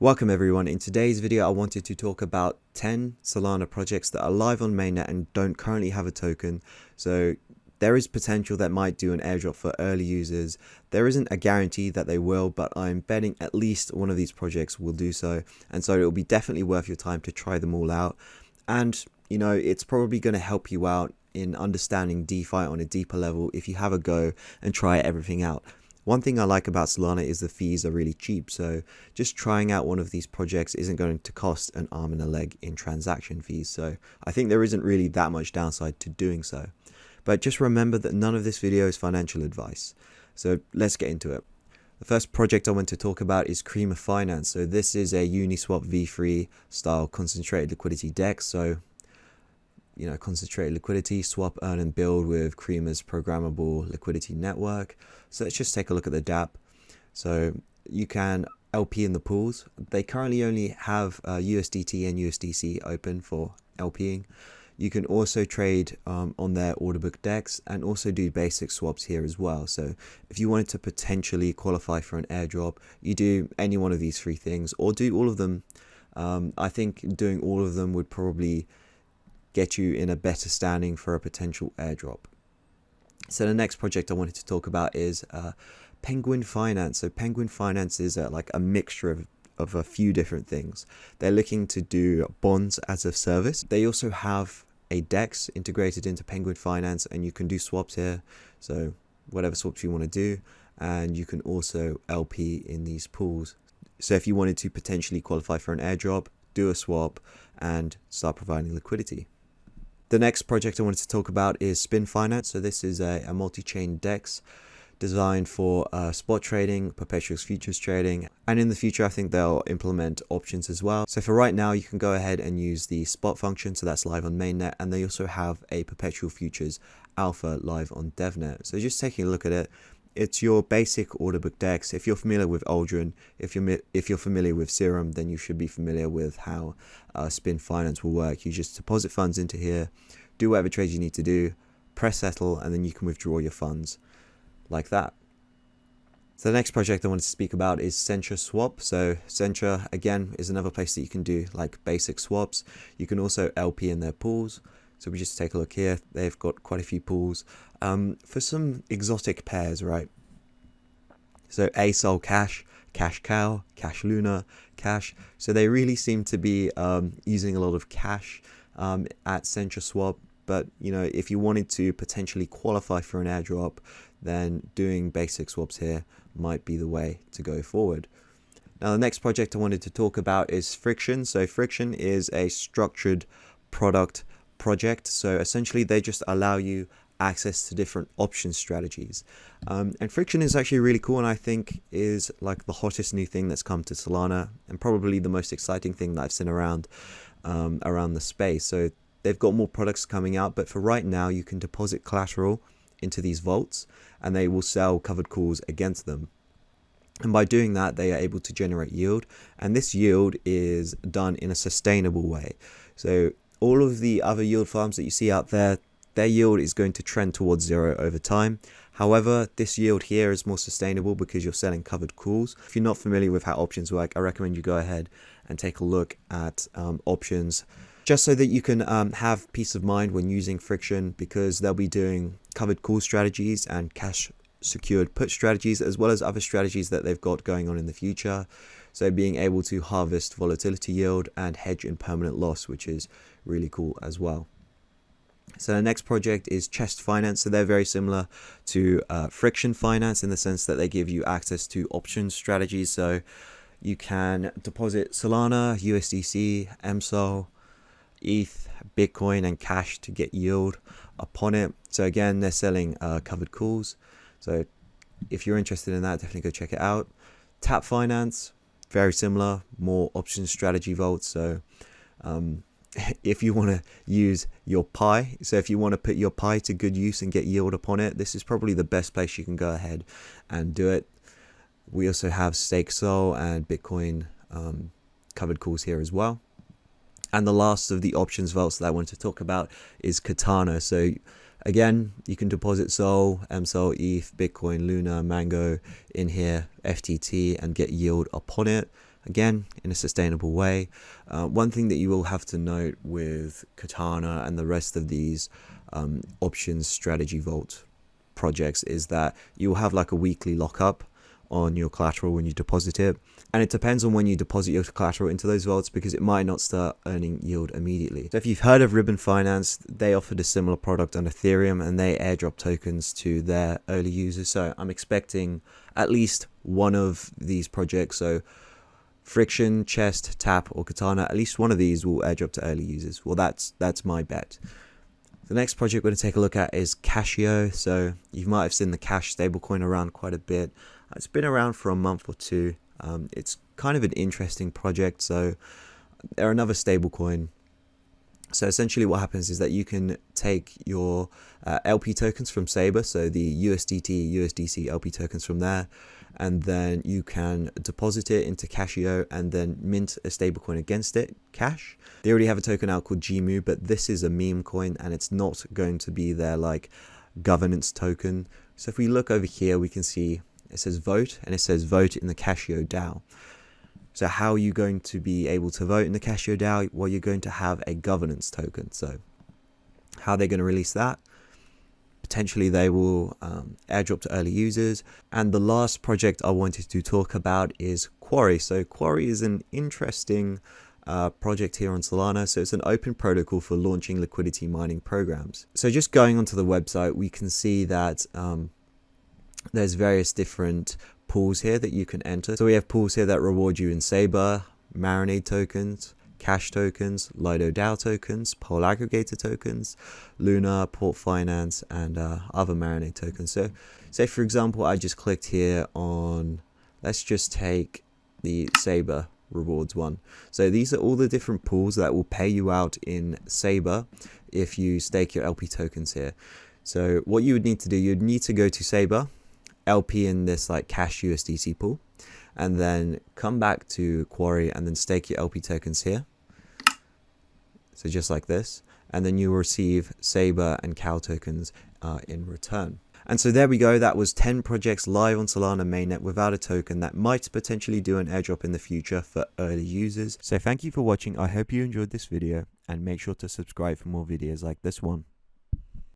Welcome everyone. In today's video I wanted to talk about 10 Solana projects that are live on mainnet and don't currently have a token. So there is potential that might do an airdrop for early users. There isn't a guarantee that they will, but I'm betting at least one of these projects will do so, and so it'll be definitely worth your time to try them all out. And you know, it's probably going to help you out in understanding DeFi on a deeper level if you have a go and try everything out. One thing I like about Solana is the fees are really cheap, so just trying out one of these projects isn't going to cost an arm and a leg in transaction fees, so I think there isn't really that much downside to doing so. But just remember that none of this video is financial advice, so let's get into it. The first project I want to talk about is creamerfinance. So this is a Uniswap v3 style concentrated liquidity DEX, so you know, concentrated liquidity, swap, earn and build with Creamer's programmable liquidity network. So let's just take a look at the dApp. So you can LP in the pools. They currently only have USDT and USDC open for LPing. You can also trade on their order book DEX and also do basic swaps here as well. So if you wanted to potentially qualify for an airdrop, you do any one of these three things or do all of them. I think doing all of them would probably get you in a better standing for a potential airdrop. So the next project I wanted to talk about is penguinfinance. So penguinfinance is like a mixture of a few different things. They're looking to do bonds as a service. They also have a DEX integrated into penguinfinance, and you can do swaps here. So whatever swaps you want to do, and you can also LP in these pools. So if you wanted to potentially qualify for an airdrop, do a swap and start providing liquidity. The next project I wanted to talk about is spinfinance. So this is a multi-chain DEX designed for spot trading, perpetual futures trading, and in the future I think they'll implement options as well. So for right now you can go ahead and use the spot function, so that's live on mainnet, and they also have a perpetual futures alpha live on devnet. So just taking a look at it, it's your basic order book DEX. If you're familiar with Aldrin, if you're familiar with Serum, then you should be familiar with how spinfinance will work. You just deposit funds into here, do whatever trades you need to do, press settle, and then you can withdraw your funds like that. So the next project I wanted to speak about is centralswap. So Centra, again, is another place that you can do like basic swaps. You can also LP in their pools. So we just take a look here. They've got quite a few pools for some exotic pairs, right? So ASOL Cash, Cash Cow, Cash Luna, Cash. So they really seem to be using a lot of cash at centralswap. But you know, if you wanted to potentially qualify for an airdrop, then doing basic swaps here might be the way to go forward. Now the next project I wanted to talk about is Friction. So Friction is a structured product project. So essentially they just allow you access to different option strategies, and Friction is actually really cool, and I think is like the hottest new thing that's come to Solana, and probably the most exciting thing that I've seen around the space. So they've got more products coming out, but for right now you can deposit collateral into these vaults and they will sell covered calls against them, and by doing that they are able to generate yield, and this yield is done in a sustainable way. So all of the other yield farms that you see out there, their yield is going to trend towards zero over time. However, this yield here is more sustainable because you're selling covered calls. If you're not familiar with how options work, I recommend you go ahead and take a look at options, just so that you can have peace of mind when using Friction, because they'll be doing covered call strategies and cash secured put strategies, as well as other strategies that they've got going on in the future. So being able to harvest volatility yield and hedge impermanent loss, which is really cool as well. So the next project is Chest Finance. So they're very similar to Friction Finance in the sense that they give you access to option strategies. So you can deposit Solana, USDC, MSOL, ETH, Bitcoin, and cash to get yield upon it. So again, they're selling covered calls. So if you're interested in that, definitely go check it out. Tap Finance, very similar, more option strategy vaults. So if you want to use your Pi, so if you want to put your Pi to good use and get yield upon it, this is probably the best place you can go ahead and do it. We also have Stake Sol and Bitcoin covered calls here as well. And the last of the options vaults that I wanted to talk about is Katana. So again, you can deposit Sol, MSOL, ETH, Bitcoin, Luna, Mango in here, FTT, and get yield upon it. again, in a sustainable way. One thing that you will have to note with Katana and the rest of these options strategy vault projects is that you will have like a weekly lockup on your collateral when you deposit it, and it depends on when you deposit your collateral into those vaults because it might not start earning yield immediately. So if you've heard of Ribbon Finance, they offered a similar product on Ethereum and they airdrop tokens to their early users. So I'm expecting at least one of these projects, so Friction, Chest, Tap, or Katana, at least one of these will airdrop to early users. Well, that's my bet. The next project we're going to take a look at is Cashio. So you might have seen the Cash stablecoin around quite a bit. It's been around for a month or two. It's kind of an interesting project. So they're another stablecoin. So essentially what happens is that you can take your LP tokens from Saber, so the USDT, USDC LP tokens from there, and then you can deposit it into Cashio and then mint a stablecoin against it, Cash. They already have a token out called GMU, but this is a meme coin and it's not going to be their like governance token. So if we look over here, we can see it says vote and it says vote in the Cashio DAO. So how are you going to be able to vote in the Cashio DAO? Well, you're going to have a governance token. So how are they going to release that? Potentially they will airdrop to early users. And the last project I wanted to talk about is Quarry. So Quarry is an interesting project here on Solana. So it's an open protocol for launching liquidity mining programs. So just going onto the website, we can see that there's various different pools here that you can enter. So we have pools here that reward you in Saber, Marinade tokens, Cash tokens, Lido DAO tokens, Pole Aggregator tokens, Luna, Port Finance, and other Marinade tokens. So say for example, I just clicked here on, let's just take the Saber rewards one. So these are all the different pools that will pay you out in Saber if you stake your LP tokens here. So what you would need to do, you'd need to go to Saber, LP in this like Cash USDC pool, and then come back to Quarry and then stake your LP tokens here. So just like this, and then you will receive Saber and Cow tokens in return. And so there we go. That was 10 projects live on Solana mainnet without a token that might potentially do an airdrop in the future for early users. So thank you for watching. I hope you enjoyed this video and make sure to subscribe for more videos like this one.